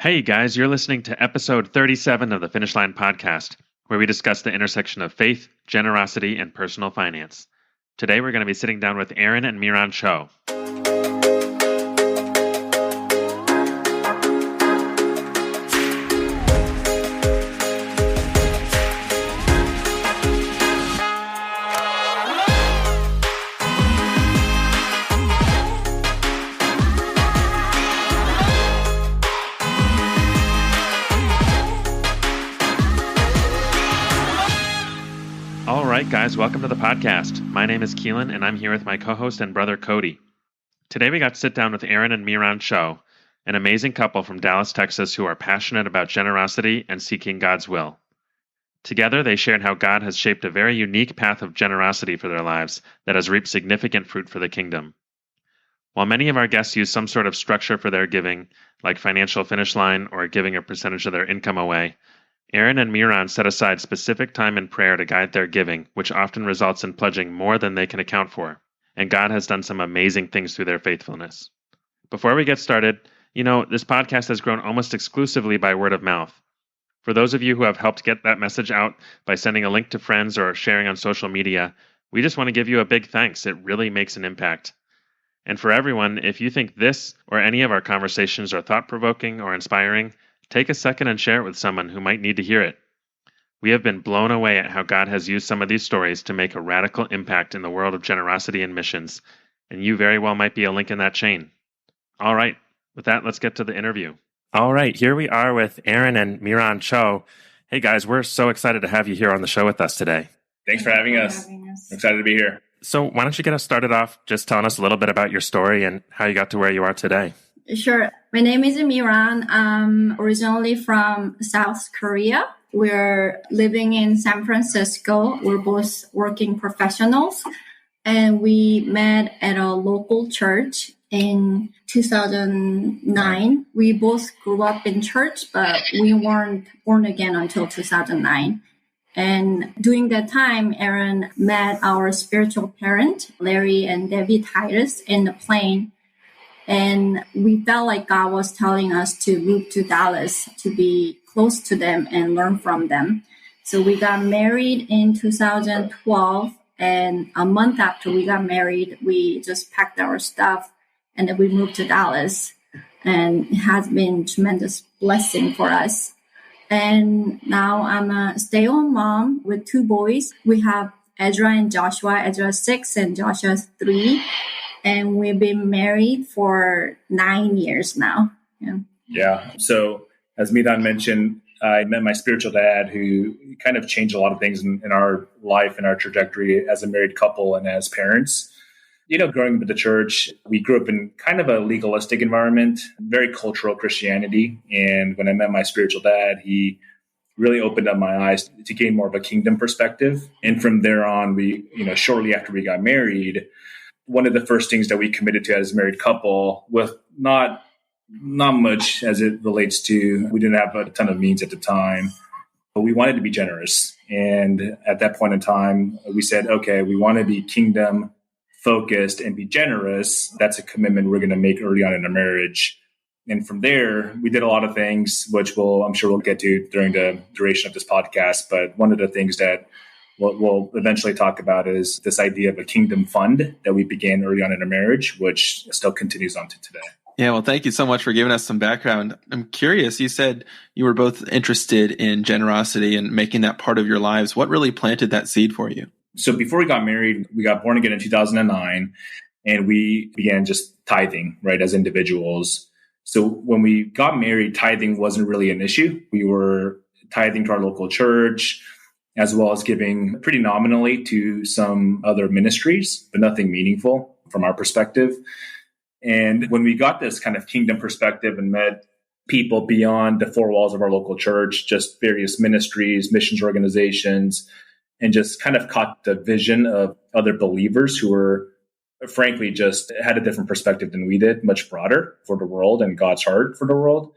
Hey guys, you're listening to episode 37 of the Finish Line podcast, where we discuss the intersection of faith, generosity, and personal finance. Today we're going to be sitting down with Aaron and Miran Cho. All right, guys, welcome to the podcast. My name is Keelan, and I'm here with my co-host and brother, Cody. Today we got to sit down with Aaron and Miran Cho, an amazing couple from Dallas, Texas, who are passionate about generosity and seeking God's will. Together, they shared how God has shaped a very unique path of generosity for their lives that has reaped significant fruit for the kingdom. While many of our guests use some sort of structure for their giving, like financial finish line or giving a percentage of their income away, Aaron and Miran set aside specific time in prayer to guide their giving, which often results in pledging more than they can account for. And God has done some amazing things through their faithfulness. Before we get started, this podcast has grown almost exclusively by word of mouth. For those of you who have helped get that message out by sending a link to friends or sharing on social media, we just want to give you a big thanks. It really makes an impact. And for everyone, if you think this or any of our conversations are thought-provoking or inspiring, take a second and share it with someone who might need to hear it. We have been blown away at how God has used some of these stories to make a radical impact in the world of generosity and missions, and you very well might be a link in that chain. All right, with that, let's get to the interview. All right, here we are with Aaron and Miran Cho. Hey guys, we're so excited to have you here on the show with us today. Thanks for having us. Excited to be here. So why don't you get us started off just telling us a little bit about your story and how you got to where you are today? Sure. My name is Miran. I'm originally from South Korea. We're living in San Francisco. We're both working professionals. And we met at a local church in 2009. We both grew up in church, but we weren't born again until 2009. And during that time, Aaron met our spiritual parent, Larry and Debbie Titus, in the plane. And we felt like God was telling us to move to Dallas to be close to them and learn from them. So we got married in 2012. And a month after we got married, we just packed our stuff and then we moved to Dallas. And it has been a tremendous blessing for us. And now I'm a stay-at-home mom with two boys. We have Ezra and Joshua. Ezra's 6 and Joshua's 3. And we've been married for 9 years now. Yeah. So as Miran mentioned, I met my spiritual dad who kind of changed a lot of things in our life and our trajectory as a married couple and as parents. Growing up at the church, we grew up in kind of a legalistic environment, very cultural Christianity. And when I met my spiritual dad, he really opened up my eyes to gain more of a kingdom perspective. And from there on, shortly after we got married, one of the first things that we committed to as a married couple, with not much as it relates to, we didn't have a ton of means at the time, but we wanted to be generous. And at that point in time, we said, okay, we want to be kingdom focused and be generous. That's a commitment we're going to make early on in our marriage. And from there, we did a lot of things, which I'm sure we'll get to during the duration of this podcast. But one of the things that we'll eventually talk about is this idea of a kingdom fund that we began early on in our marriage, which still continues on to today. Yeah, well, thank you so much for giving us some background. I'm curious, you said you were both interested in generosity and making that part of your lives. What really planted that seed for you? So before we got married, we got born again in 2009, and we began just tithing, right, as individuals. So when we got married, tithing wasn't really an issue. We were tithing to our local church, as well as giving pretty nominally to some other ministries, but nothing meaningful from our perspective. And when we got this kind of kingdom perspective and met people beyond the four walls of our local church, just various ministries, missions organizations, and just kind of caught the vision of other believers who were, frankly, just had a different perspective than we did, much broader for the world and God's heart for the world.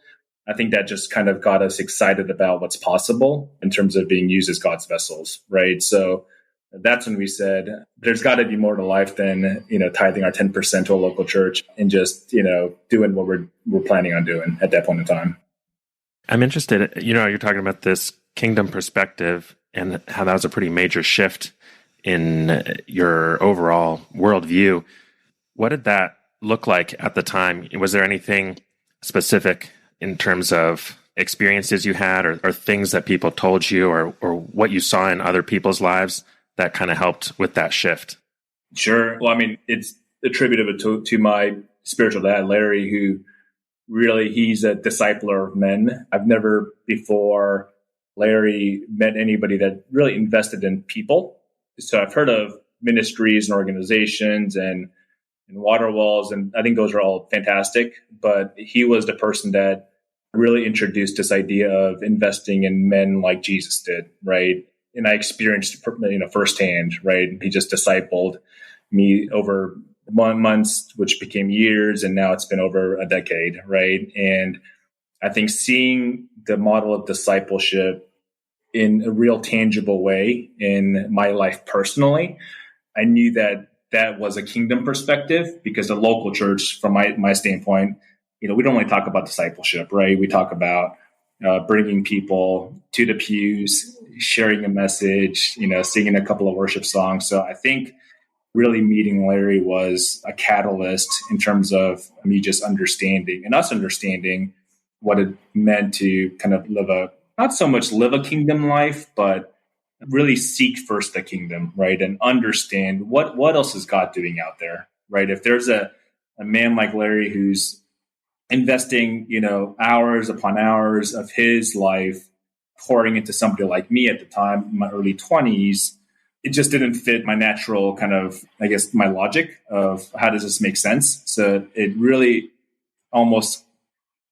I think that just kind of got us excited about what's possible in terms of being used as God's vessels, right? So that's when we said, there's got to be more to life than, tithing our 10% to a local church and just, doing what we're planning on doing at that point in time. I'm interested, you're talking about this kingdom perspective and how that was a pretty major shift in your overall worldview. What did that look like at the time? Was there anything specific in terms of experiences you had or things that people told you or what you saw in other people's lives that kind of helped with that shift? Sure. Well, I mean, it's attributable to my spiritual dad, Larry, who really, he's a discipler of men. I've never before Larry met anybody that really invested in people. So I've heard of ministries and organizations and water walls, and I think those are all fantastic. But he was the person that really introduced this idea of investing in men like Jesus did, right? And I experienced, firsthand, right? He just discipled me over months, which became years, and now it's been over a decade, right? And I think seeing the model of discipleship in a real tangible way in my life personally, I knew that was a kingdom perspective, because the local church, from my standpoint, we don't only talk about discipleship, right? We talk about bringing people to the pews, sharing a message, singing a couple of worship songs. So I think really meeting Larry was a catalyst in terms of me just understanding and us understanding what it meant to kind of not so much live a kingdom life, but really seek first the kingdom, right? And understand what else is God doing out there, right? If there's a man like Larry who's investing, hours upon hours of his life pouring into somebody like me at the time, in my early 20s, it just didn't fit my natural kind of, I guess, my logic of how does this make sense? So it really almost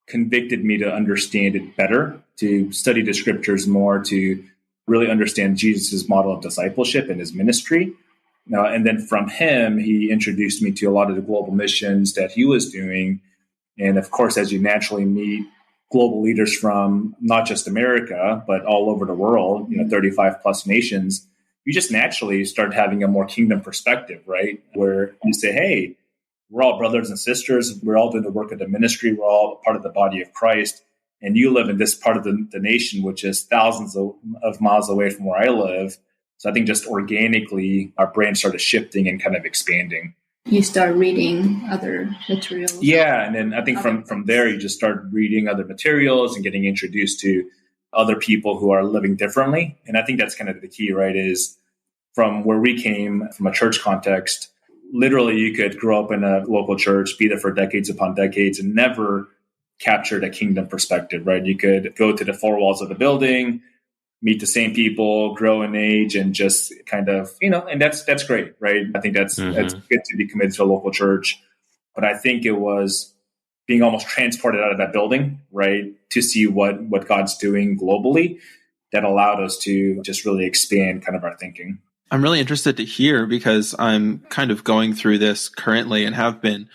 convicted me to understand it better, to study the scriptures more, to really understand Jesus's model of discipleship and his ministry. And then from him, he introduced me to a lot of the global missions that he was doing. And of course, as you naturally meet global leaders from not just America, but all over the world, 35 plus nations, you just naturally start having a more kingdom perspective, right? Where you say, hey, we're all brothers and sisters. We're all doing the work of the ministry. We're all part of the body of Christ. And you live in this part of the nation, which is thousands of miles away from where I live. So I think just organically, our brain started shifting and kind of expanding. You start reading other materials. Yeah. And then I think from there, you just start reading other materials and getting introduced to other people who are living differently. And I think that's kind of the key, right? Is from where we came from a church context, literally you could grow up in a local church, be there for decades upon decades and never captured a kingdom perspective, right? You could go to the four walls of the building, meet the same people, grow in age, and just kind of, and that's great, right? I think that's good to be committed to a local church. But I think it was being almost transported out of that building, right, to see what God's doing globally that allowed us to just really expand kind of our thinking. I'm really interested to hear, because I'm kind of going through this currently and have been.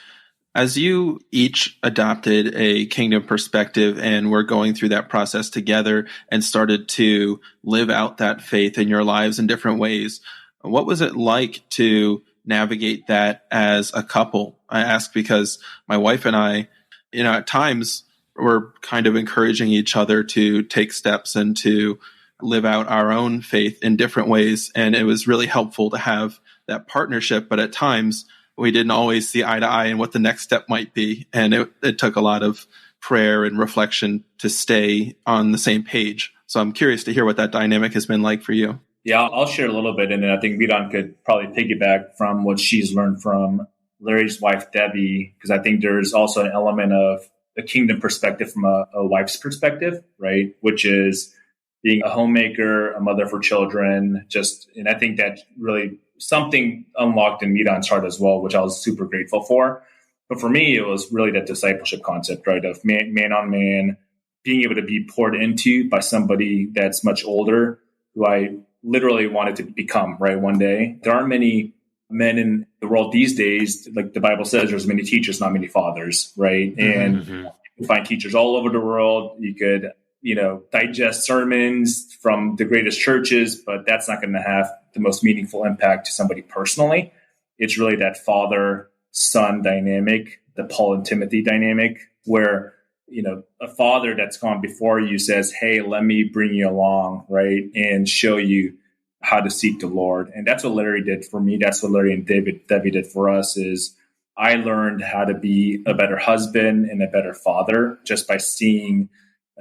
As you each adopted a kingdom perspective and were going through that process together and started to live out that faith in your lives in different ways, what was it like to navigate that as a couple? I ask because my wife and I, at times we're kind of encouraging each other to take steps and to live out our own faith in different ways. And it was really helpful to have that partnership. But at times we didn't always see eye to eye in what the next step might be. And it took a lot of prayer and reflection to stay on the same page. So I'm curious to hear what that dynamic has been like for you. Yeah, I'll share a little bit. And then I think Miran could probably piggyback from what she's learned from Larry's wife, Debbie, because I think there's also an element of a kingdom perspective from a wife's perspective, right? Which is being a homemaker, a mother for children, and I think that really something unlocked in Miran's heart as well, which I was super grateful for. But for me, it was really that discipleship concept, right? Of man on man, being able to be poured into by somebody that's much older, who I literally wanted to become, right? One day. There aren't many men in the world these days. Like the Bible says, there's many teachers, not many fathers, right? And you can find teachers all over the world. You could, digest sermons from the greatest churches, but that's not going to have the most meaningful impact to somebody personally. It's really that father-son dynamic, the Paul and Timothy dynamic, where a father that's gone before you says, hey, let me bring you along, right, and show you how to seek the Lord. And that's what Larry did for me. That's what Larry and Debbie did for us. Is I learned how to be a better husband and a better father just by seeing,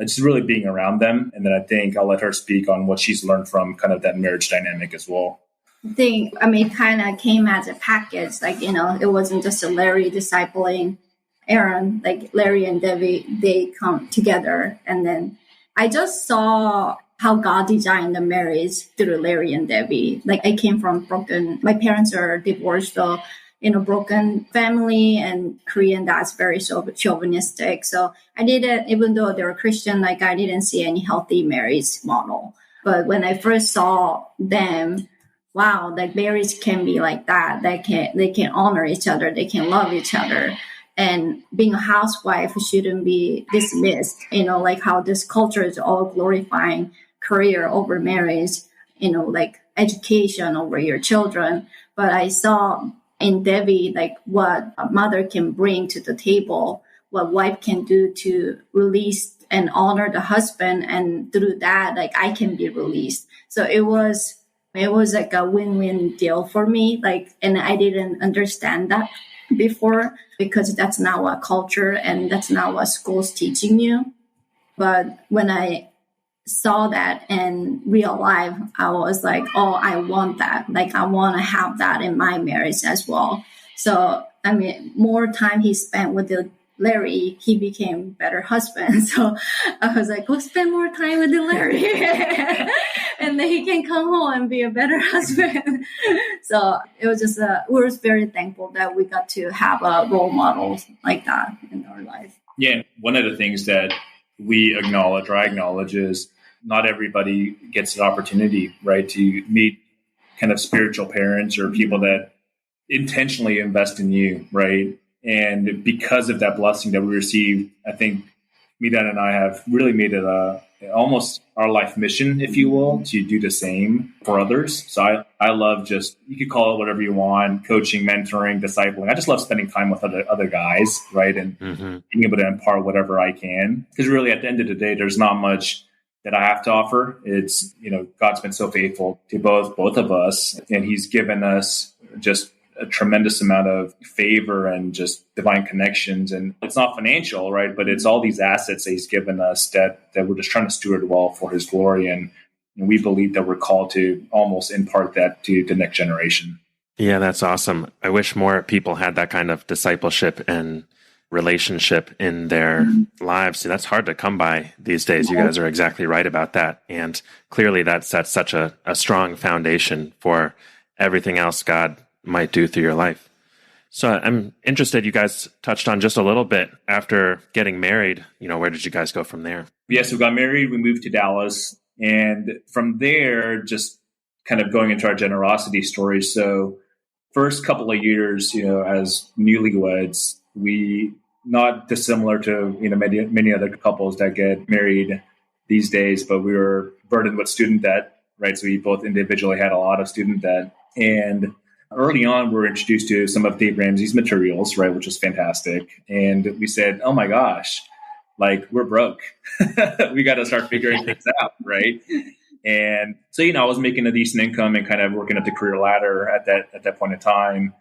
just really being around them. And then I think I'll let her speak on what she's learned from kind of that marriage dynamic as well. It kind of came as a package. It wasn't just a Larry discipling Aaron. Like Larry and Debbie, they come together. And then I just saw how God designed the marriage through Larry and Debbie. Like I came from my parents are divorced, so broken family, and Korean dad's very chauvinistic. So I didn't, even though they were Christian, I didn't see any healthy marriage model. But when I first saw them, wow, marriage can be like that. They can honor each other. They can love each other. And being a housewife shouldn't be dismissed, how this culture is all glorifying career over marriage, education over your children. But I saw in Debbie, what a mother can bring to the table, what wife can do to release and honor the husband. And through that, I can be released. So it was like a win-win deal for me. And I didn't understand that before because that's not what culture and that's not what school's teaching you. But when I saw that in real life, I was like, oh, I want that. I want to have that in my marriage as well. So, more time he spent with Larry, he became better husband. So I was like, go spend more time with Larry. And then he can come home and be a better husband. So it was just, we were very thankful that we got to have a role model like that in our life. Yeah. One of the things that I acknowledge is not everybody gets an opportunity, right, to meet kind of spiritual parents or people that intentionally invest in you, right? And because of that blessing that we received, I think Miran and I have really made it almost our life mission, if you will, to do the same for others. So I love you could call it whatever you want, coaching, mentoring, discipling. I just love spending time with other guys, right? And being able to impart whatever I can. Because really at the end of the day, there's not much that I have to offer. It's, God's been so faithful to both of us, and he's given us just a tremendous amount of favor and just divine connections. And it's not financial, right? But it's all these assets that he's given us that we're just trying to steward well for his glory. And we believe that we're called to almost impart that to the next generation. Yeah, that's awesome. I wish more people had that kind of discipleship and relationship in their lives. See, that's hard to come by these days. You guys are exactly right about that. And clearly that's such a strong foundation for everything else God might do through your life. So I'm interested, you guys touched on just a little bit after getting married, where did you guys go from there? Yes, we got married, we moved to Dallas. And from there, just kind of going into our generosity story. So first couple of years, as newlyweds, we, not dissimilar to, many other couples that get married these days, but we were burdened with student debt, right? So we both individually had a lot of student debt. And early on, we were introduced to some of Dave Ramsey's materials, right, which was fantastic. And we said, oh my gosh, we're broke. We got to start figuring things out, right? And so, I was making a decent income and kind of working up the career ladder at that point in time.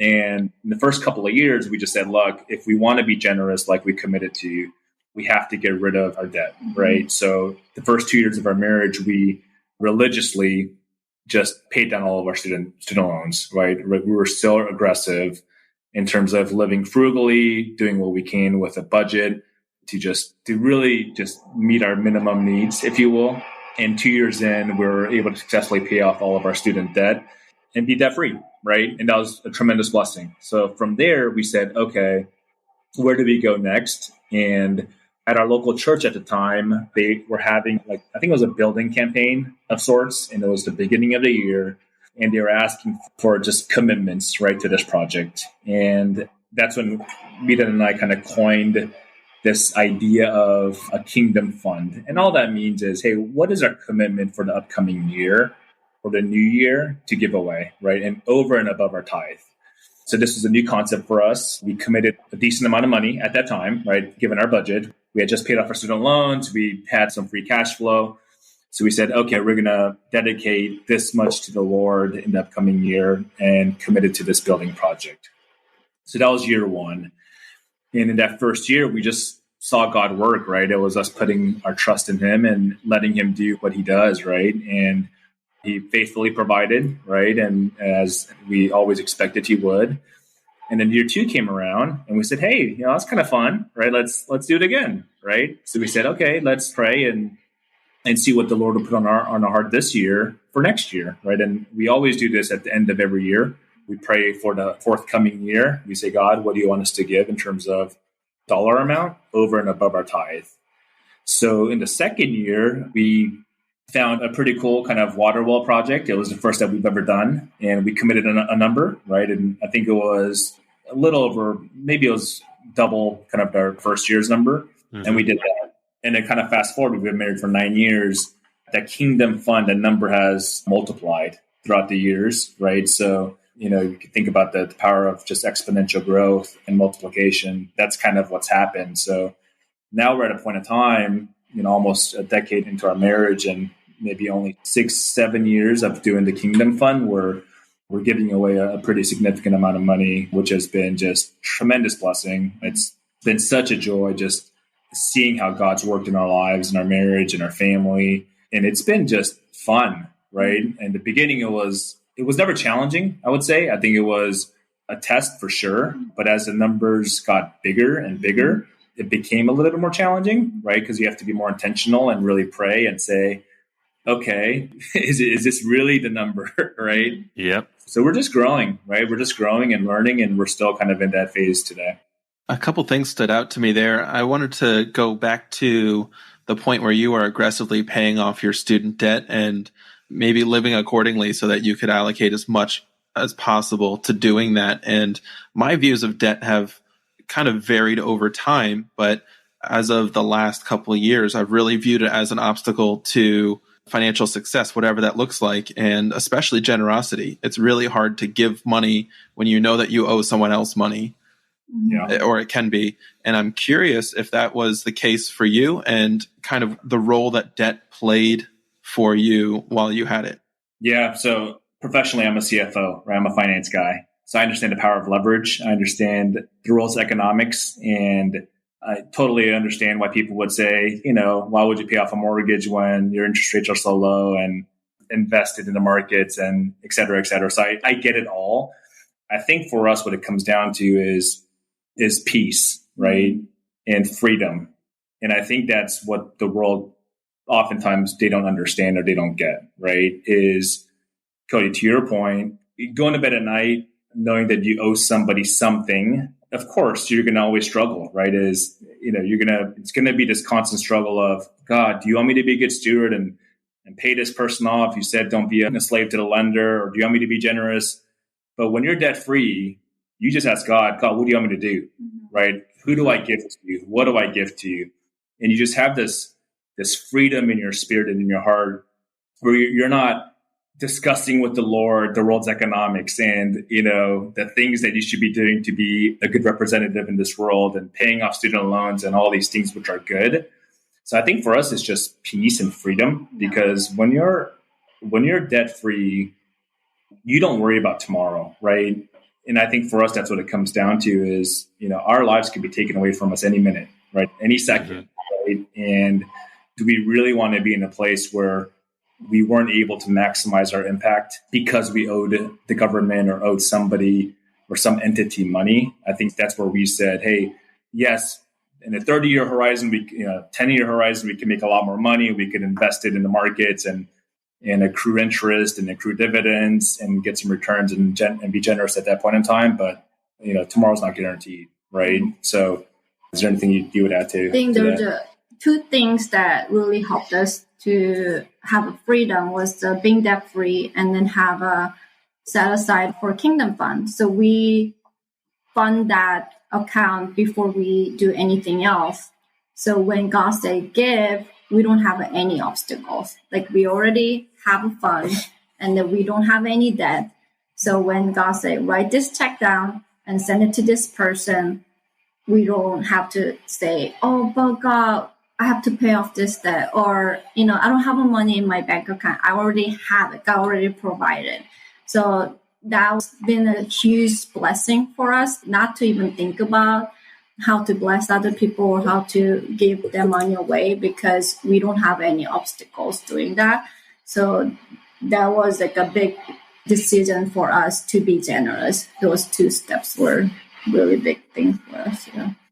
And in the first couple of years, we just said, look, if we want to be generous like we committed to, we have to get rid of our debt, right? So the first 2 years of our marriage, we religiously just paid down all of our student loans, right? We were so aggressive in terms of living frugally, doing what we can with a budget to really just meet our minimum needs, if you will. And 2 years in, we were able to successfully pay off all of our student debt and be debt free, right? And that was a tremendous blessing. So from there, we said, okay, where do we go next? And at our local church at the time, they were having I think it was a building campaign of sorts, and it was the beginning of the year, and they were asking for just commitments, right, to this project. And that's when Miran and I kind of coined this idea of a kingdom fund. And all that means is, hey, what is our commitment for the upcoming year or the new year to give away, right? And over and above our tithe. So this was a new concept for us. We committed a decent amount of money at that time, right, given our budget. We had just paid off our student loans. We had some free cash flow. So we said, okay, we're going to dedicate this much to the Lord in the upcoming year and committed to this building project. So that was year one. And in that first year, we just saw God work, right? It was us putting our trust in him and letting him do what he does, right? And he faithfully provided, right? And as we always expected he would. And then year two came around and we said, hey, that's kind of fun, right? Let's do it again, right? So we said, okay, let's pray and see what the Lord will put on our heart this year for next year, right? And we always do this at the end of every year. We pray for the forthcoming year. We say, God, what do you want us to give in terms of dollar amount over and above our tithe? So in the second year, we found a pretty cool kind of water well project. It was the first that we've ever done. And we committed a number, right? And I think it was a little over, maybe it was double kind of our first year's number. Mm-hmm. And we did that. And then kind of fast forward, we've been married for 9 years. That Kingdom Fund, the number has multiplied throughout the years, right? So, you can think about the power of just exponential growth and multiplication. That's kind of what's happened. So now we're at a point in time, almost a decade into our marriage and maybe only 6-7 years of doing the Kingdom Fund, where we're giving away a pretty significant amount of money, which has been just tremendous blessing. It's been such a joy just seeing how God's worked in our lives and our marriage and our family. And it's been just fun, right? And the beginning, it was never challenging, I would say. I think it was a test for sure. But as the numbers got bigger and bigger, it became a little bit more challenging, right? Because you have to be more intentional and really pray and say, okay, is this really the number, right? Yep. So we're just growing, right? We're just growing and learning, and we're still kind of in that phase today. A couple things stood out to me there. I wanted to go back to the point where you are aggressively paying off your student debt and maybe living accordingly so that you could allocate as much as possible to doing that. And my views of debt have kind of varied over time, but as of the last couple of years, I've really viewed it as an obstacle to financial success, whatever that looks like, and especially generosity. It's really hard to give money when you know that you owe someone else money. Yeah. Or it can be. And I'm curious if that was the case for you and kind of the role that debt played for you while you had it. Yeah. So professionally, I'm a CFO, right? I'm a finance guy. So I understand the power of leverage. I understand the rules of economics. And I totally understand why people would say, why would you pay off a mortgage when your interest rates are so low and invested in the markets and et cetera, et cetera. So I get it all. I think for us, what it comes down to is peace, right? And freedom. And I think that's what the world oftentimes they don't understand or they don't get, right? Is, Cody, to your point, going to bed at night, knowing that you owe somebody something, of course, you're going to always struggle, right? It's going to be this constant struggle of, God, do you want me to be a good steward and pay this person off? You said, don't be a slave to the lender, or do you want me to be generous? But when you're debt free, you just ask God, what do you want me to do? Mm-hmm. Right? Who do I give to you? What do I give to you? And you just have this freedom in your spirit and in your heart where you're not discussing with the Lord the world's economics and, the things that you should be doing to be a good representative in this world and paying off student loans and all these things which are good. So I think for us, it's just peace and freedom, because when you're debt free, you don't worry about tomorrow, right? And I think for us, that's what it comes down to is, our lives could be taken away from us any minute, right? Any second, right? And do we really want to be in a place where we weren't able to maximize our impact because we owed the government or owed somebody or some entity money? I think that's where we said, hey, yes, in a 30-year horizon, 10-year horizon, we can make a lot more money. We could invest it in the markets and accrue interest and accrue dividends and get some returns and be generous at that point in time. But, tomorrow's not guaranteed, right? So is there anything you would add to? I think there's two things that really helped us to have a freedom was the being debt free and then have a set aside for Kingdom Fund. So we fund that account before we do anything else. So when God said give, we don't have any obstacles. Like we already have a fund and then we don't have any debt. So when God said, write this check down and send it to this person, we don't have to say, oh, but God, I have to pay off this debt, or, I don't have money in my bank account. I already have it. God already provided. So that's been a huge blessing for us, not to even think about how to bless other people or how to give their money away, because we don't have any obstacles doing that. So that was like a big decision for us to be generous. Those two steps were really big things for us.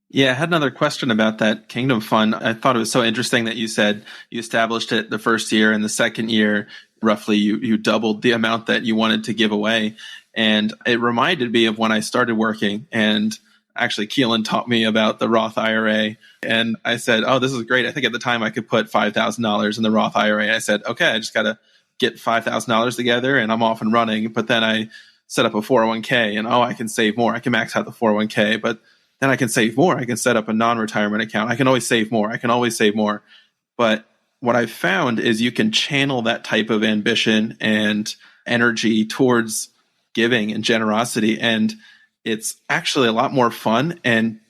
Yeah, I had another question about that Kingdom Fund. I thought it was so interesting that you said you established it the first year, and the second year, roughly, you doubled the amount that you wanted to give away. And it reminded me of when I started working, and actually Keelan taught me about the Roth IRA. And I said, oh, this is great. I think at the time I could put $5,000 in the Roth IRA. I said, okay, I just got to get $5,000 together and I'm off and running. But then I set up a 401k and, I can save more. I can max out the 401k, but then I can save more. I can set up a non-retirement account. I can always save more. I can always save more. But what I've found is you can channel that type of ambition and energy towards giving and generosity. And it's actually a lot more fun and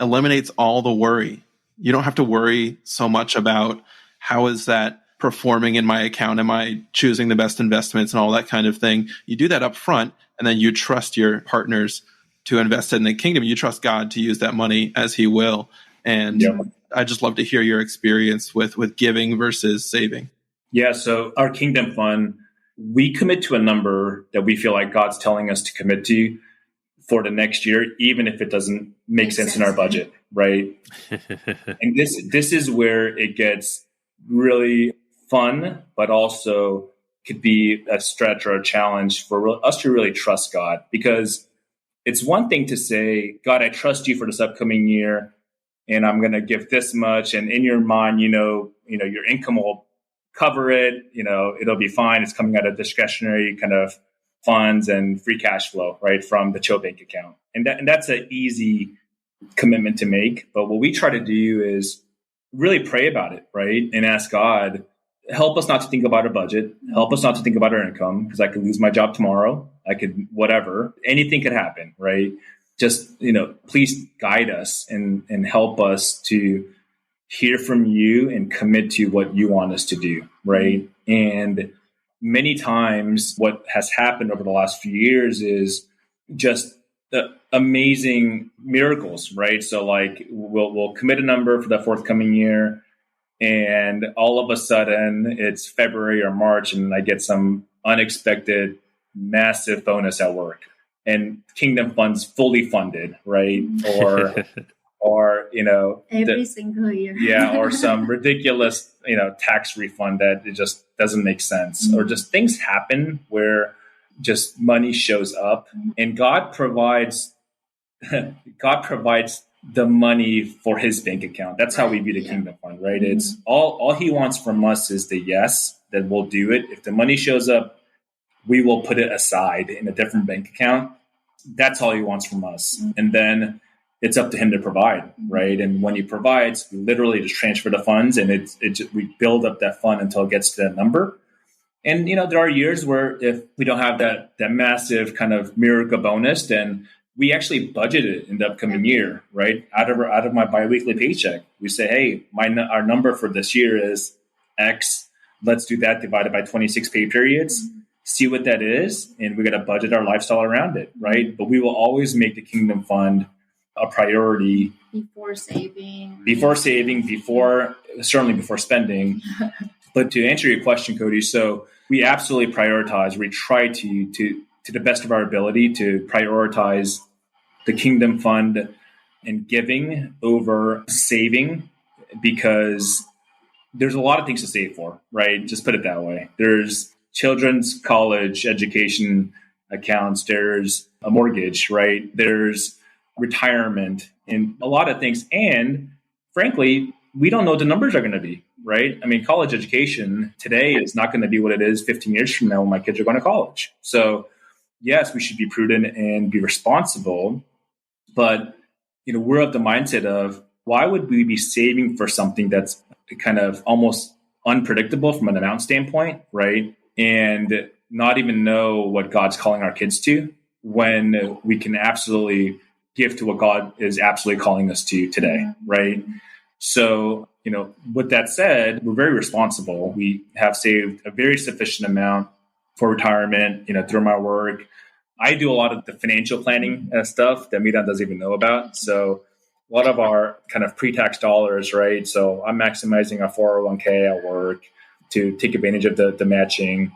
eliminates all the worry. You don't have to worry so much about how is that performing in my account? Am I choosing the best investments and all that kind of thing? You do that up front, and then you trust your partners to invest in the kingdom. You trust God to use that money as he will. And I just love to hear your experience with giving versus saving. Yeah. So our Kingdom Fund, we commit to a number that we feel like God's telling us to commit to for the next year, even if it doesn't make sense in our budget, right? And this is where it gets really fun, but also could be a stretch or a challenge for us to really trust God. Because it's one thing to say, God, I trust you for this upcoming year, and I'm going to give this much. And in your mind, your income will cover it. It'll be fine. It's coming out of discretionary kind of funds and free cash flow, right, from the Cho bank account. And that's an easy commitment to make. But what we try to do is really pray about it, right, and ask God, help us not to think about our budget. Help us not to think about our income, because I could lose my job tomorrow. I could, whatever, anything could happen, right? Just, please guide us and help us to hear from you and commit to what you want us to do, right? And many times what has happened over the last few years is just amazing miracles, right? So like we'll commit a number for the forthcoming year, and all of a sudden it's February or March, and I get some unexpected massive bonus at work, and Kingdom Fund's fully funded, right? Or every single year. Yeah, or some ridiculous, tax refund that it just doesn't make sense. Or just things happen where just money shows up, and God provides the money for his bank account. That's how we view the Kingdom Fund, right? It's all he wants from us is the yes, that we'll do it. If the money shows up, we will put it aside in a different bank account. That's all he wants from us. And then it's up to him to provide, right? And when he provides, we literally just transfer the funds, and we build up that fund until it gets to that number. And, there are years where if we don't have that massive kind of miracle bonus, then we actually budget it in the upcoming year, right? Out of my biweekly paycheck, we say, hey, our number for this year is X. Let's do that divided by 26 pay periods. See what that is, and we're going to budget our lifestyle around it, right? But we will always make the Kingdom Fund a priority certainly before spending. But to answer your question, Cody, so we absolutely prioritize. We try to the best of our ability to prioritize the Kingdom Fund and giving over saving, because there's a lot of things to save for, right? Just put it that way. There's children's college education accounts. There's a mortgage, right? There's retirement and a lot of things. And frankly, we don't know what the numbers are going to be, right? I mean, college education today is not going to be what it is 15 years from now when my kids are going to college. So yes, we should be prudent and be responsible, but we're of the mindset of, why would we be saving for something that's kind of almost unpredictable from an amount standpoint, right? And not even know what God's calling our kids to, when we can absolutely give to what God is absolutely calling us to today, right? So, with that said, we're very responsible. We have saved a very sufficient amount for retirement, through my work. I do a lot of the financial planning stuff that Miran doesn't even know about. So a lot of our kind of pre-tax dollars, right? So I'm maximizing our 401k at work to take advantage of the matching.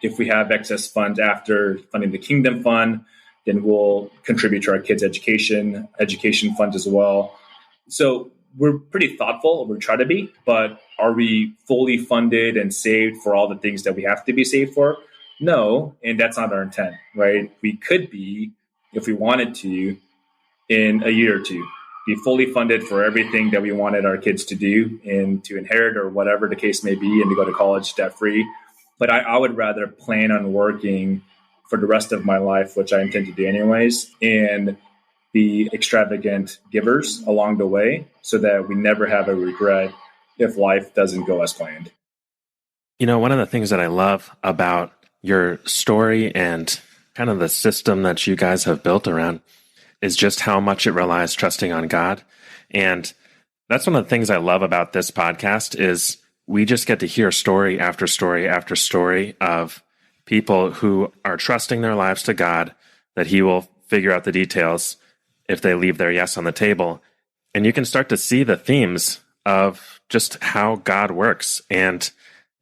If we have excess funds after funding the Kingdom Fund, then we'll contribute to our kids' education fund as well. So we're pretty thoughtful, we try to be, but are we fully funded and saved for all the things that we have to be saved for? No, and that's not our intent, right? We could be, if we wanted to, in a year or two, be fully funded for everything that we wanted our kids to do and to inherit or whatever the case may be and to go to college debt-free. But I would rather plan on working for the rest of my life, which I intend to do anyways, and be extravagant givers along the way so that we never have a regret if life doesn't go as planned. One of the things that I love about your story and kind of the system that you guys have built around is just how much it relies trusting on God. And that's one of the things I love about this podcast is we just get to hear story after story after story of people who are trusting their lives to God, that He will figure out the details if they leave their yes on the table. And you can start to see the themes of just how God works. And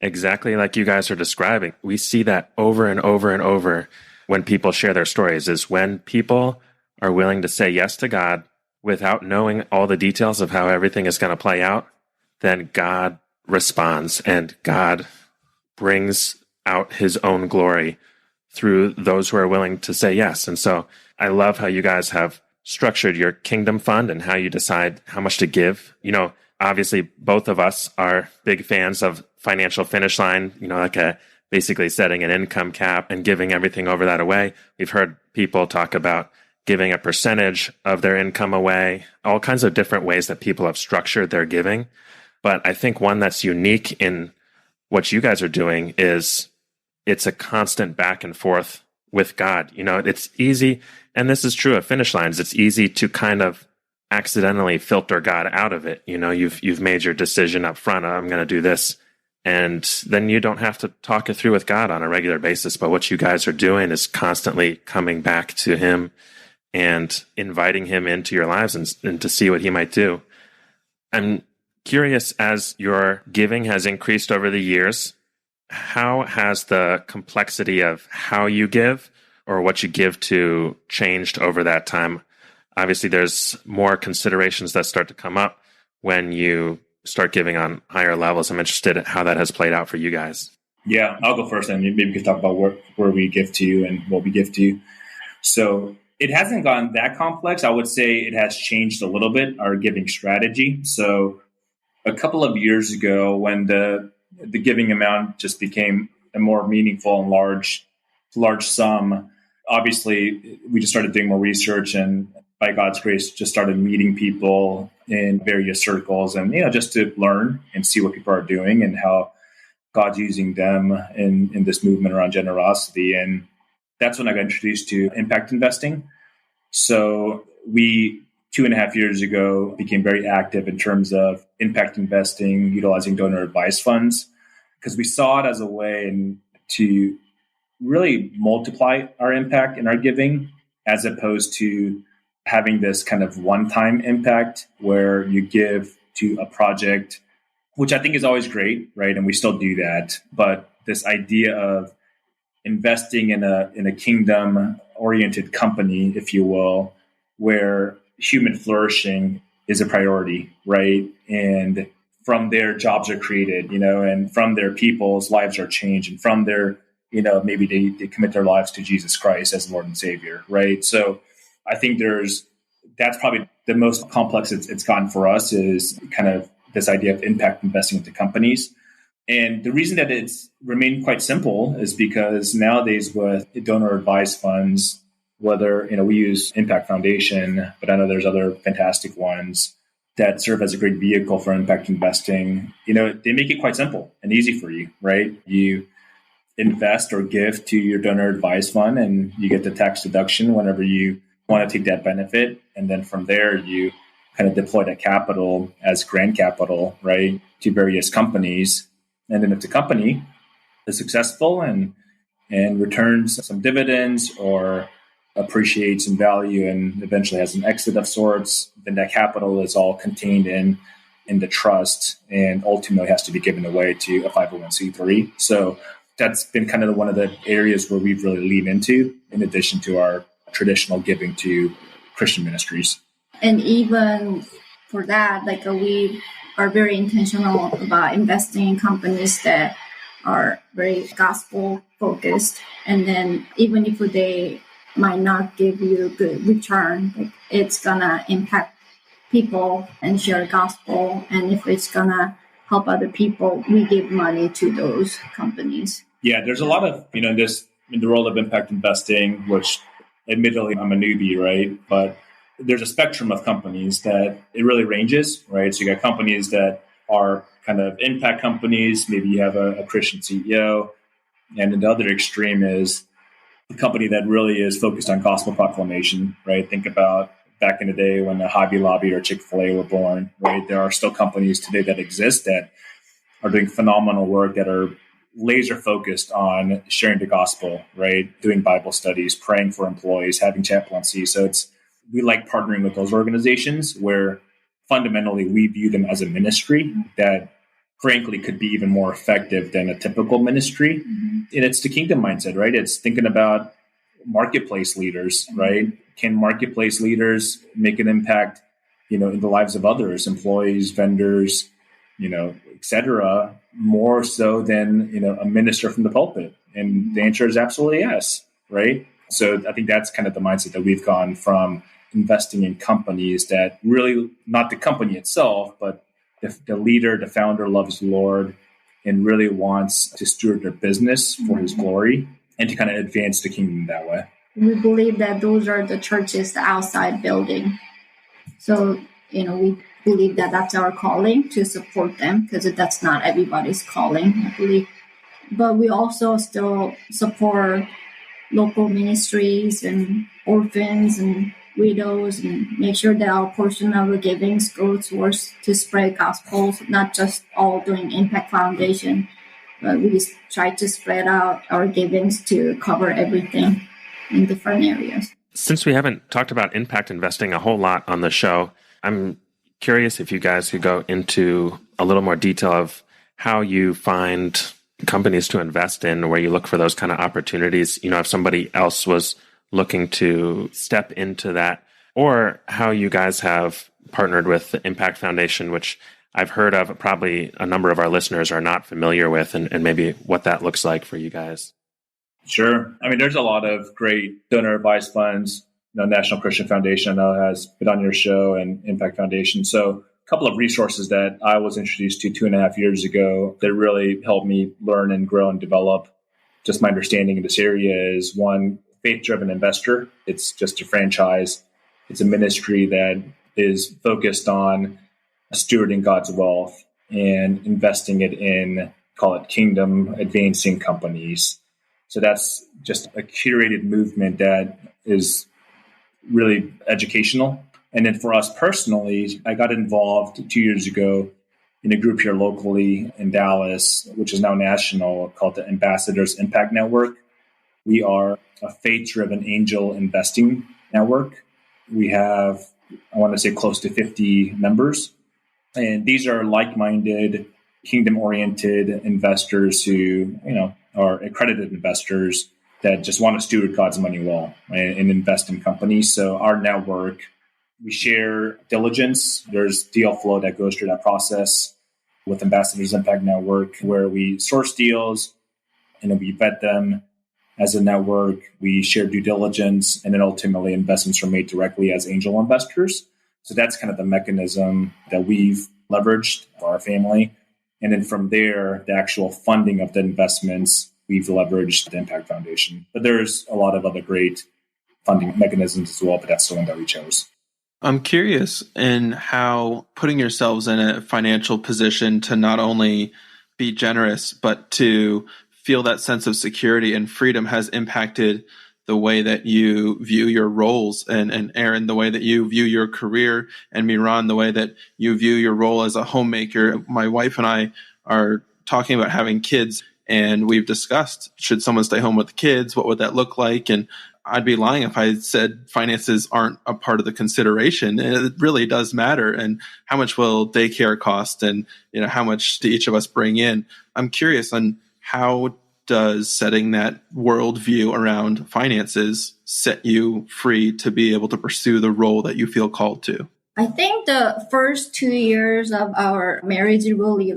exactly like you guys are describing, we see that over and over and over when people share their stories, is when people are willing to say yes to God without knowing all the details of how everything is going to play out, then God responds and God brings out His own glory through those who are willing to say yes. And so I love how you guys have structured your Kingdom Fund and how you decide how much to give. Obviously both of us are big fans of financial finish line, basically setting an income cap and giving everything over that away. We've heard people talk about giving a percentage of their income away, all kinds of different ways that people have structured their giving. But I think one that's unique in what you guys are doing is it's a constant back and forth with God. It's easy, and this is true of finish lines, it's easy to kind of accidentally filter God out of it. You've made your decision up front, I'm going to do this. And then you don't have to talk it through with God on a regular basis. But what you guys are doing is constantly coming back to Him and inviting Him into your lives and to see what He might do. I'm curious, as your giving has increased over the years, how has the complexity of how you give or what you give to changed over that time? Obviously, there's more considerations that start to come up when you start giving on higher levels. I'm interested in how that has played out for you guys. Yeah, I'll go first, and maybe we can talk about where we give to and what we give to. So it hasn't gotten that complex. I would say it has changed a little bit, our giving strategy. So a couple of years ago, when the giving amount just became a more meaningful and large sum, obviously we just started doing more research, and by God's grace, just started meeting people in various circles and, just to learn and see what people are doing and how God's using them in this movement around generosity. And that's when I got introduced to impact investing. So we, 2.5 years ago, became very active in terms of impact investing, utilizing donor advice funds, because we saw it as a way to really multiply our impact and our giving, as opposed to having this kind of one-time impact where you give to a project, which I think is always great, right? And we still do that. But this idea of investing in a kingdom-oriented company, if you will, where human flourishing is a priority, right? And from there, jobs are created, and from there, people's lives are changed, and from there, maybe they commit their lives to Jesus Christ as Lord and Savior, right? So I think that's probably the most complex it's gotten for us, is kind of this idea of impact investing into companies. And the reason that it's remained quite simple is because nowadays with donor advice funds, whether, we use Impact Foundation, but I know there's other fantastic ones that serve as a great vehicle for impact investing, they make it quite simple and easy for you, right? You invest or give to your donor advice fund and you get the tax deduction whenever you want to take that benefit. And then from there, you kind of deploy that capital as grant capital, right, to various companies. And then if the company is successful and returns some dividends or appreciates in value and eventually has an exit of sorts, then that capital is all contained in the trust and ultimately has to be given away to a 501c3. So that's been kind of one of the areas where we've really leaned into, in addition to our traditional giving to Christian ministries. And even for that, we are very intentional about investing in companies that are very gospel focused. And then even if they might not give you good return, it's gonna impact people and share gospel. And if it's gonna help other people, we give money to those companies. Yeah, there's a lot of, in the world of impact investing, which admittedly I'm a newbie, right? But there's a spectrum of companies that it really ranges, right? So you got companies that are kind of impact companies. Maybe you have a Christian CEO. And then the other extreme is a company that really is focused on gospel proclamation, right? Think about back in the day when the Hobby Lobby or Chick-fil-A were born, right? There are still companies today that exist that are doing phenomenal work, that are laser focused on sharing the gospel, right? Doing Bible studies, praying for employees, having chaplaincy. So we like partnering with those organizations where fundamentally we view them as a ministry that frankly could be even more effective than a typical ministry. Mm-hmm. And it's the kingdom mindset, right? It's thinking about marketplace leaders, right? Can marketplace leaders make an impact, in the lives of others, employees, vendors, et cetera, more so than, a minister from the pulpit? And the answer is absolutely yes, right? So I think that's kind of the mindset that we've gone from investing in companies that really, not the company itself, but the leader, the founder loves the Lord and really wants to steward their business for his glory and to kind of advance the kingdom that way. We believe that those are the churches outside building. So, we believe that that's our calling to support them, because that's not everybody's calling, I believe. But we also still support local ministries and orphans and widows, and make sure that our portion of the givings goes towards to spread gospels, not just all doing Impact Foundation, but we try to spread out our givings to cover everything in different areas. Since we haven't talked about impact investing a whole lot on the show, I'm curious if you guys could go into a little more detail of how you find companies to invest in, where you look for those kind of opportunities, if somebody else was looking to step into that, or how you guys have partnered with the Impact Foundation, which I've heard of, probably a number of our listeners are not familiar with, and maybe what that looks like for you guys. Sure. I mean, there's a lot of great donor advised funds. National Christian Foundation, I know, has been on your show, and Impact Foundation. So a couple of resources that I was introduced to 2.5 years ago that really helped me learn and grow and develop just my understanding in this area is one, Faith-Driven Investor. It's just a franchise. It's a ministry that is focused on stewarding God's wealth and investing it in, call it kingdom advancing companies. So that's just a curated movement that is really educational. And then for us personally, I got involved 2 years ago in a group here locally in Dallas, which is now national, called the Ambassadors Impact Network. We are a faith-driven angel investing network. We have, I want to say, close to 50 members. And these are like-minded, kingdom-oriented investors who, are accredited investors that just want to steward God's money well and invest in companies. So our network, we share diligence. There's deal flow that goes through that process with Ambassadors Impact Network, where we source deals and then we vet them as a network. We share due diligence, and then ultimately investments are made directly as angel investors. So that's kind of the mechanism that we've leveraged for our family. And then from there, the actual funding of the investments, we've leveraged the Impact Foundation. But there's a lot of other great funding mechanisms as well, but that's the one that we chose. I'm curious in how putting yourselves in a financial position to not only be generous, but to feel that sense of security and freedom has impacted the way that you view your roles, and Aaron, the way that you view your career, and Miran, the way that you view your role as a homemaker. My wife and I are talking about having kids, and we've discussed, should someone stay home with the kids? What would that look like? And I'd be lying if I said finances aren't a part of the consideration. It really does matter. And how much will daycare cost? And, how much do each of us bring in? I'm curious on how does setting that worldview around finances set you free to be able to pursue the role that you feel called to? I think the first 2 years of our marriage really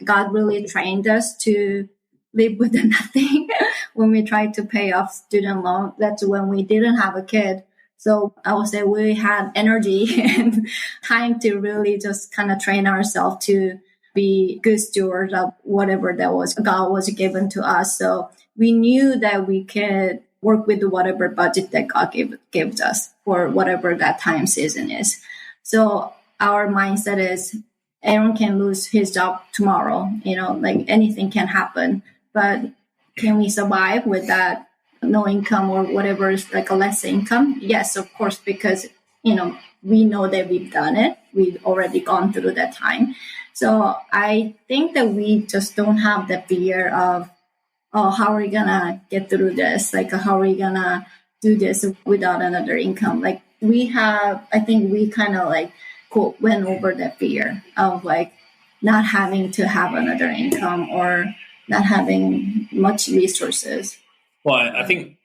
God really trained us to live with nothing. When we tried to pay off student loan, that's when we didn't have a kid. So I would say we had energy and time to really just kind of train ourselves to be good stewards of whatever God was given to us. So we knew that we could work with whatever budget that God gives us for whatever that time season is. So our mindset is Aaron can lose his job tomorrow, anything can happen, but can we survive with that no income or whatever is like a less income? Yes, of course, because, we know that we've done it. We've already gone through that time. So I think that we just don't have the fear of, how are we going to get through this? Like, how are we going to do this without another income? I think we kind of went over that fear of not having to have another income or not having much resources. Well, I think,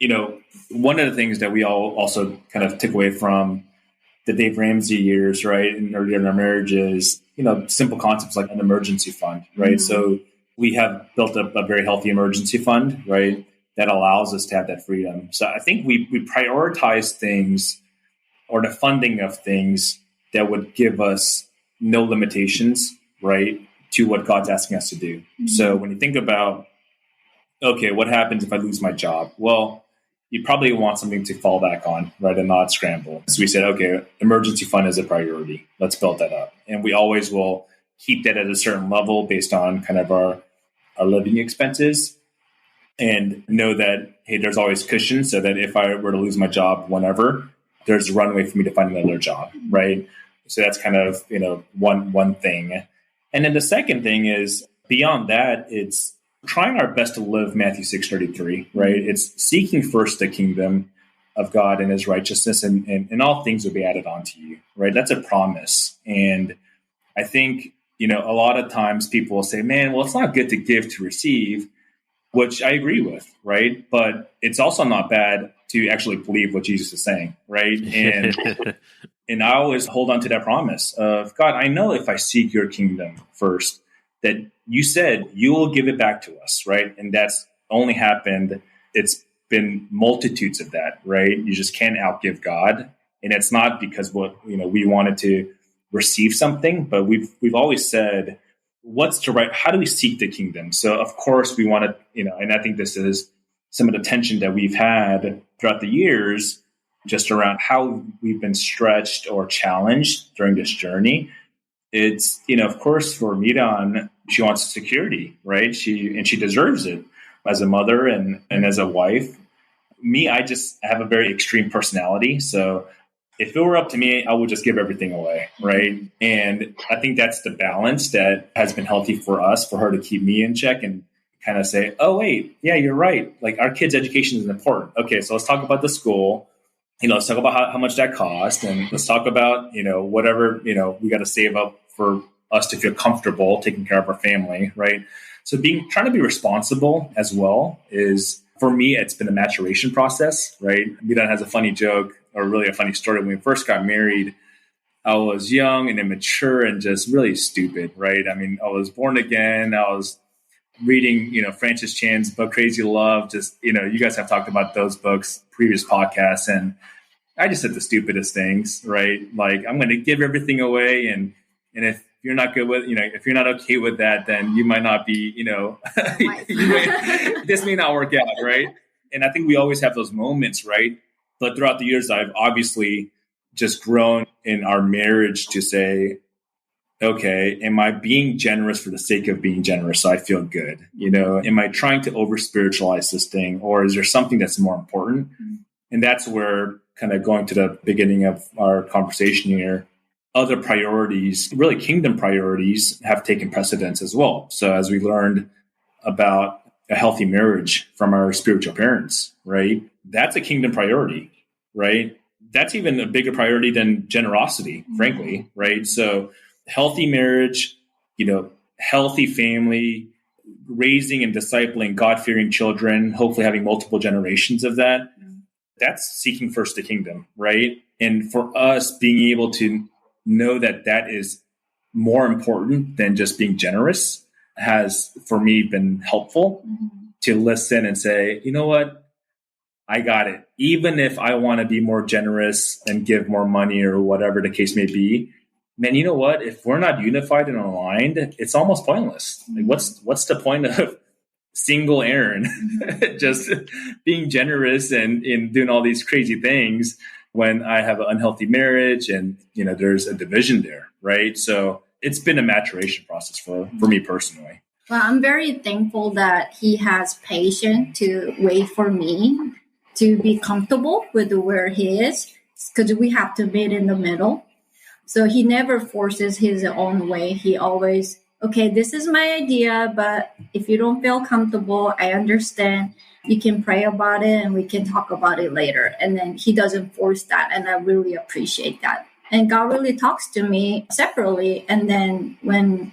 one of the things that we all also kind of took away from the Dave Ramsey years, right, and earlier in our marriage is, simple concepts like an emergency fund, right? Mm-hmm. So we have built up a very healthy emergency fund, right, that allows us to have that freedom. So I think we prioritize things or the funding of things that would give us no limitations, right, to what God's asking us to do. Mm-hmm. So when you think about, okay, what happens if I lose my job? Well, you probably want something to fall back on, right, and not scramble. So we said, okay, emergency fund is a priority. Let's build that up. And we always will keep that at a certain level based on kind of our living expenses and know that, hey, there's always cushion so that if I were to lose my job whenever, there's a runway for me to find another job, right? So that's kind of, one thing. And then the second thing is beyond that, it's trying our best to live Matthew 6:33, right? It's seeking first the kingdom of God and his righteousness, and all things will be added on to you, right? That's a promise. And I think, a lot of times people will say, man, well, it's not good to give to receive, which I agree with, right? But it's also not bad to actually believe what Jesus is saying, right? And and I always hold on to that promise of, God, I know if I seek your kingdom first, that you said you will give it back to us, right? And that's only happened. It's been multitudes of that, right? You just can't outgive God. And it's not because we wanted to receive something, but we've always said, what's the right, how do we seek the kingdom? So of course we want to, and I think this is some of the tension that we've had throughout the years, just around how we've been stretched or challenged during this journey. It's, of course, for Miran, she wants security, right? She deserves it as a mother and as a wife. Me, I just have a very extreme personality. So if it were up to me, I would just give everything away, right? And I think that's the balance that has been healthy for us, for her to keep me in check and kind of say, oh, wait, yeah, you're right. Our kids' education is important. Okay, so let's talk about the school. Let's talk about how much that cost, and let's talk about, whatever, we got to save up for us to feel comfortable taking care of our family, right? So trying to be responsible as well is, for me, it's been a maturation process, right? Miran has a funny joke, or really a funny story. When we first got married, I was young and immature and just really stupid, right? I mean, I was born again. I was reading, Francis Chan's book, Crazy Love. Just, you guys have talked about those books, previous podcasts. And I just said the stupidest things, right? I'm going to give everything away. And if you're not good with, if you're not okay with that, then you might not be, this may not work out, right? And I think we always have those moments, right? But throughout the years, I've obviously just grown in our marriage to say, okay, am I being generous for the sake of being generous so I feel good? Am I trying to over spiritualize this thing, or is there something that's more important? And that's where, kind of going to the beginning of our conversation here, other priorities, really kingdom priorities, have taken precedence as well. So as we learned about a healthy marriage from our spiritual parents, right? That's a kingdom priority, right? That's even a bigger priority than generosity, frankly, right? So healthy marriage, healthy family, raising and discipling God-fearing children, hopefully having multiple generations of that. That's seeking first the kingdom, right? And for us, being able to know that that is more important than just being generous has, for me, been helpful to listen and say, you know what? I got it. Even if I want to be more generous and give more money or whatever the case may be, man, you know what? If we're not unified and aligned, it's almost pointless. Like, what's the point of single Aaron just being generous and doing all these crazy things when I have an unhealthy marriage and, there's a division there, right? So it's been a maturation process for me personally. Well, I'm very thankful that he has patience to wait for me to be comfortable with where he is, because we have to meet in the middle. So he never forces his own way. He always, okay, this is my idea, but if you don't feel comfortable, I understand. You can pray about it and we can talk about it later. And then he doesn't force that. And I really appreciate that. And God really talks to me separately. And then when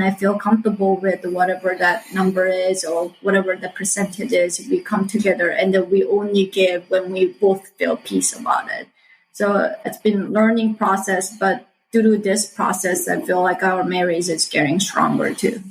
I feel comfortable with whatever that number is or whatever the percentage is, we come together and then we only give when we both feel peace about it. So it's been a learning process, but through this process, I feel like our marriage is getting stronger too.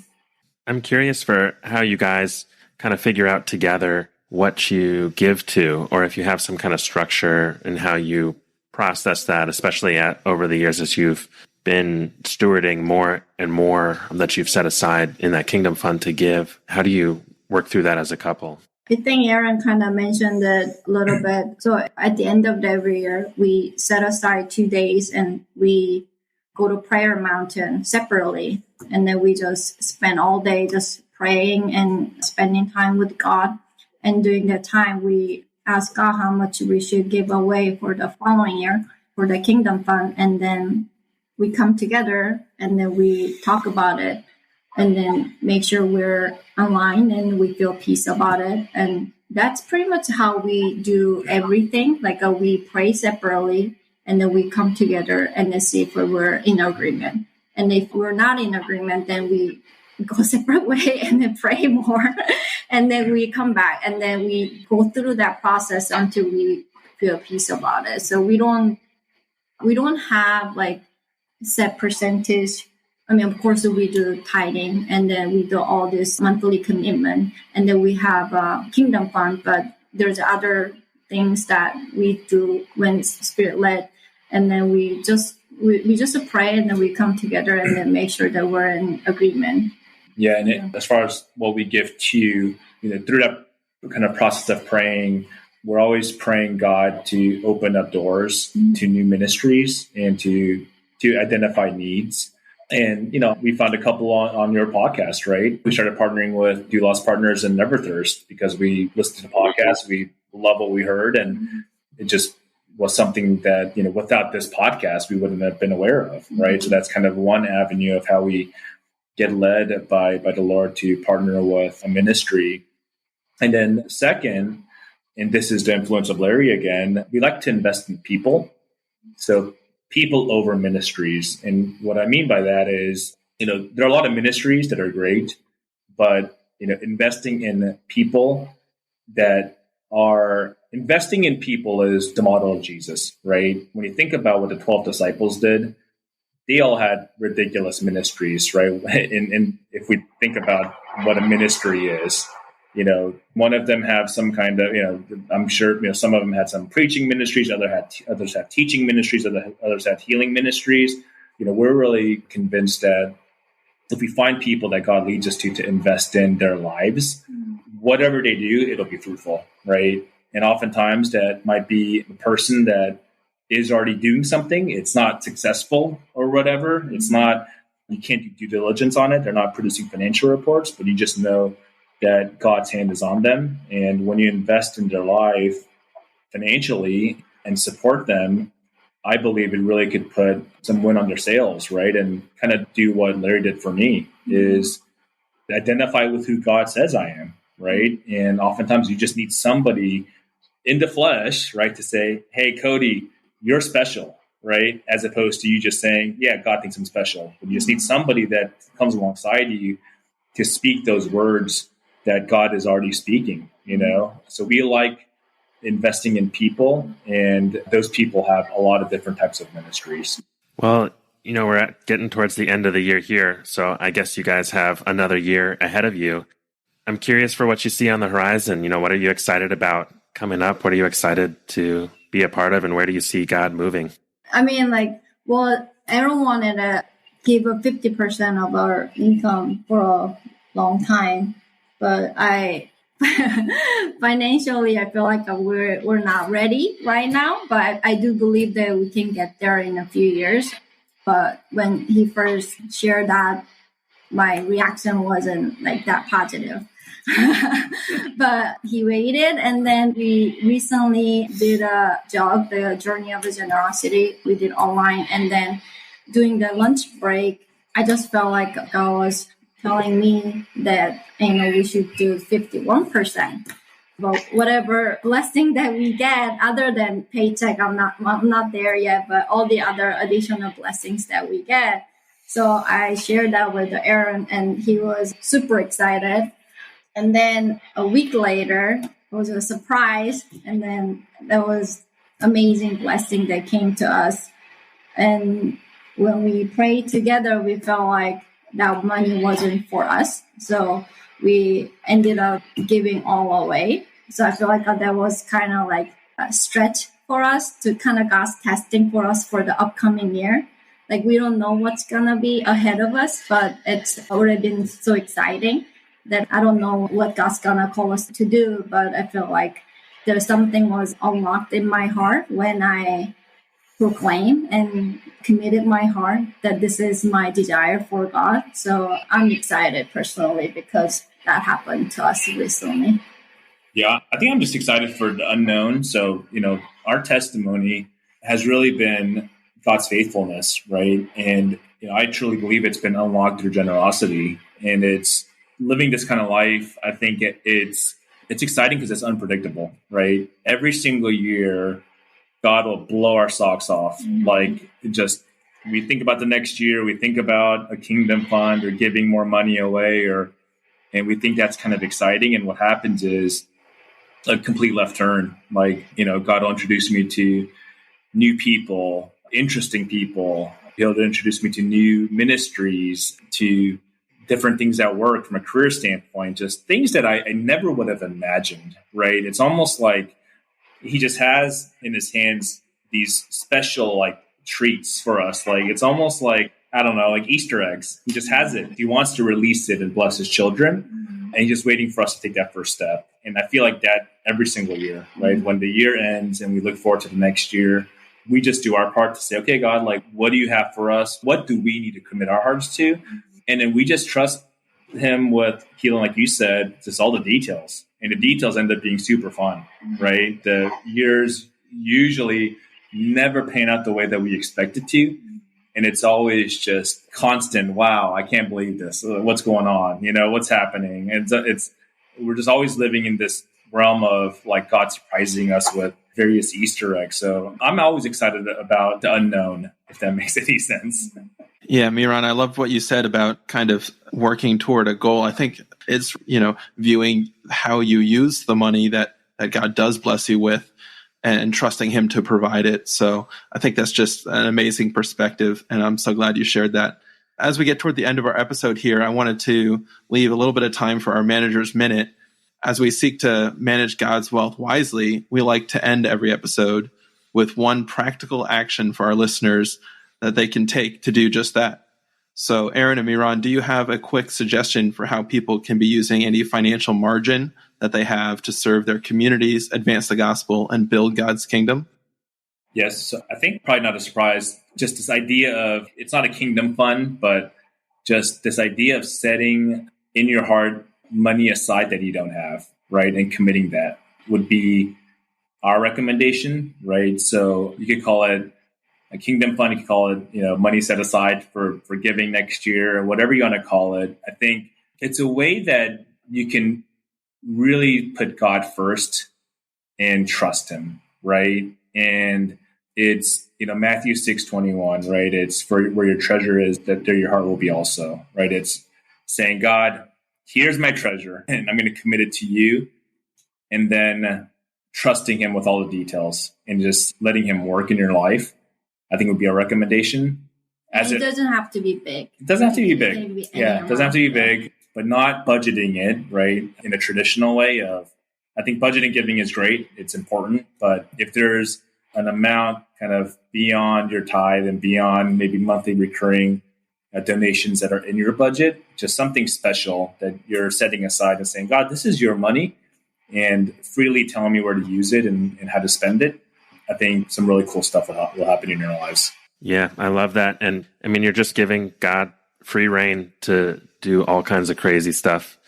I'm curious for how you guys kind of figure out together what you give to, or if you have some kind of structure and how you process that, especially over the years as you've been stewarding more and more that you've set aside in that kingdom fund to give. How do you work through that as a couple? I think Aaron kind of mentioned it a little bit. So at the end of every year, we set aside 2 days and we go to prayer mountain separately. And then we just spend all day just praying and spending time with God. And during that time, we ask God how much we should give away for the following year for the kingdom fund. And then we come together and then we talk about it and then make sure we're aligned and we feel peace about it. And that's pretty much how we do everything. Like we pray separately and then we come together and then see if we're in agreement. And if we're not in agreement, then we go separate way and then pray more. And then we come back and then we go through that process until we feel peace about it. So we don't have like set percentage. I mean, of course, we do tithing and then we do all this monthly commitment and then we have a kingdom fund, but there's other things that we do when it's spirit led. And then we just pray and then we come together and then make sure that we're in agreement. Yeah, and as far as what we give to, through that kind of process of praying, we're always praying God to open up doors to new ministries and to identify needs. And, we found a couple on your podcast, right? We started partnering with Do Lost Partners and Never Thirst because we listened to the podcast. We love what we heard. And it just was something that, without this podcast, we wouldn't have been aware of, right? So that's kind of one avenue of how we get led by the Lord to partner with a ministry. And then second, and this is the influence of Larry again, we like to invest in people. So people over ministries. And what I mean by that is, there are a lot of ministries that are great, but, investing in people is the model of Jesus, right? When you think about what the 12 disciples did, they all had ridiculous ministries, right? And if we think about what a ministry is, one of them have some kind of, I'm sure, some of them had some preaching ministries, others had teaching ministries, others had healing ministries. We're really convinced that if we find people that God leads us to invest in their lives, whatever they do, it'll be fruitful, right? And oftentimes that might be a person that is already doing something. It's not successful or whatever. It's not, you can't do due diligence on it. They're not producing financial reports, but you just know that God's hand is on them. And when you invest in their life, financially and support them, I believe it really could put some wind on their sails, right? And kind of do what Larry did for me, is identify with who God says I am, right? And oftentimes you just need somebody in the flesh, right, to say, hey, Cody, you're special, right? As opposed to you just saying, yeah, God thinks I'm special. But you just need somebody that comes alongside you to speak those words that God is already speaking, So we like investing in people, and those people have a lot of different types of ministries. Well, we're getting towards the end of the year here, so I guess you guys have another year ahead of you. I'm curious for what you see on the horizon. What are you excited about coming up? What are you excited to be a part of, and where do you see God moving? I mean, Aaron wanted to give a 50% of our income for a long time, but financially, I feel like we're not ready right now, but I do believe that we can get there in a few years. But when he first shared that, my reaction wasn't like that positive. But he waited, and then we recently did a job, the Journey of Generosity. We did online, and then during the lunch break, I just felt like God was telling me that we should do 51%. But whatever blessing that we get, other than paycheck, I'm not there yet. But all the other additional blessings that we get. So I shared that with Aaron, and he was super excited. And then a week later, it was a surprise. And then there was amazing blessing that came to us. And when we prayed together, we felt like that money wasn't for us. So we ended up giving all away. So I feel like that was kind of like a stretch for us to kind of God's testing for us for the upcoming year. Like, we don't know what's going to be ahead of us, but it's already been so exciting that I don't know what God's going to call us to do. But I feel like there's something was unlocked in my heart when I proclaimed and committed my heart that this is my desire for God. So I'm excited personally because that happened to us recently. Yeah, I think I'm just excited for the unknown. So, our testimony has really been God's faithfulness, right? And I truly believe it's been unlocked through generosity, and it's living this kind of life. I think it's exciting because it's unpredictable, right? Every single year, God will blow our socks off. Mm-hmm. We think about the next year, we think about a kingdom fund or giving more money away, and we think that's kind of exciting. And what happens is a complete left turn. God will introduce me to new people, interesting people. He'll introduce me to new ministries, to different things at work from a career standpoint, just things that I never would have imagined, right? It's almost like he just has in his hands these special treats for us. It's almost like, I don't know, like Easter eggs. He just has it. He wants to release it and bless his children. Mm-hmm. And he's just waiting for us to take that first step. And I feel like that every single year, right? Mm-hmm. When the year ends and we look forward to the next year, we just do our part to say, okay, God, what do you have for us? What do we need to commit our hearts to? Mm-hmm. And then we just trust him with healing, like you said, just all the details. And the details end up being super fun, right? The years usually never pan out the way that we expect it to. And it's always just constant, wow, I can't believe this. What's going on? What's happening? And we're just always living in this realm of God surprising us with various Easter eggs. So I'm always excited about the unknown, if that makes any sense. Yeah, Miran, I love what you said about kind of working toward a goal. I think it's, viewing how you use the money that God does bless you with and trusting him to provide it. So I think that's just an amazing perspective, and I'm so glad you shared that. As we get toward the end of our episode here, I wanted to leave a little bit of time for our Manager's Minute. As we seek to manage God's wealth wisely, we like to end every episode with one practical action for our listeners that they can take to do just that. So, Aaron and Miran, do you have a quick suggestion for how people can be using any financial margin that they have to serve their communities, advance the gospel, and build God's kingdom? Yes, so I think probably not a surprise. Just this idea of, it's not a kingdom fund, but just this idea of setting in your heart money aside that you don't have, right? And committing that would be our recommendation, right? So you could call it a kingdom fund, you could call it, money set aside for giving next year, or whatever you want to call it. I think it's a way that you can really put God first and trust him, right? And it's, Matthew 6:21, right? It's for where your treasure is, that there your heart will be also, right? It's saying, God, here's my treasure and I'm going to commit it to you. And then trusting him with all the details and just letting him work in your life, I think would be a recommendation. It doesn't have to be big. It doesn't have to be big. It doesn't have to be big, but not budgeting it, right? In a traditional way I think budgeting giving is great. It's important. But if there's an amount kind of beyond your tithe and beyond maybe monthly recurring donations that are in your budget, just something special that you're setting aside and saying, God, this is your money, and freely telling me where to use it and how to spend it, I think some really cool stuff will happen in your lives. Yeah, I love that. And I mean, you're just giving God free reign to do all kinds of crazy stuff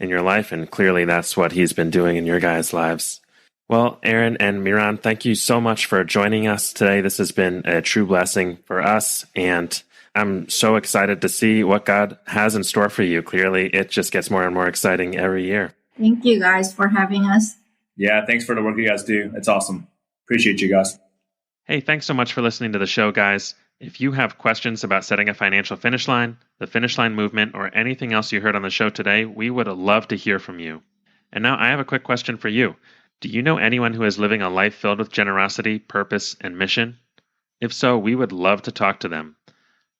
in your life. And clearly that's what he's been doing in your guys' lives. Well, Aaron and Miran, thank you so much for joining us today. This has been a true blessing for us. And I'm so excited to see what God has in store for you. Clearly, it just gets more and more exciting every year. Thank you guys for having us. Yeah, thanks for the work you guys do. It's awesome. Appreciate you guys. Hey, thanks so much for listening to the show, guys. If you have questions about setting a financial finish line, the Finish Line movement, or anything else you heard on the show today, we would love to hear from you. And now I have a quick question for you. Do you know anyone who is living a life filled with generosity, purpose, and mission? If so, we would love to talk to them.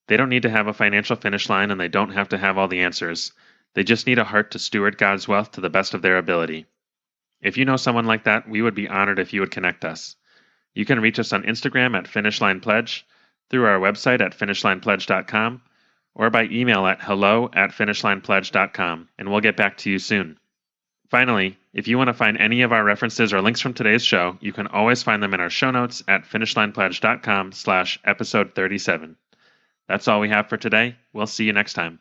They don't need to have a financial finish line, and they don't have to have all the answers. They just need a heart to steward God's wealth to the best of their ability. If you know someone like that, we would be honored if you would connect us. You can reach us on Instagram at Finish Line Pledge, through our website at finishlinepledge.com, or by email at hello@finishlinepledge.com, and we'll get back to you soon. Finally, if you want to find any of our references or links from today's show, you can always find them in our show notes at finishlinepledge.com/episode 37. That's all we have for today. We'll see you next time.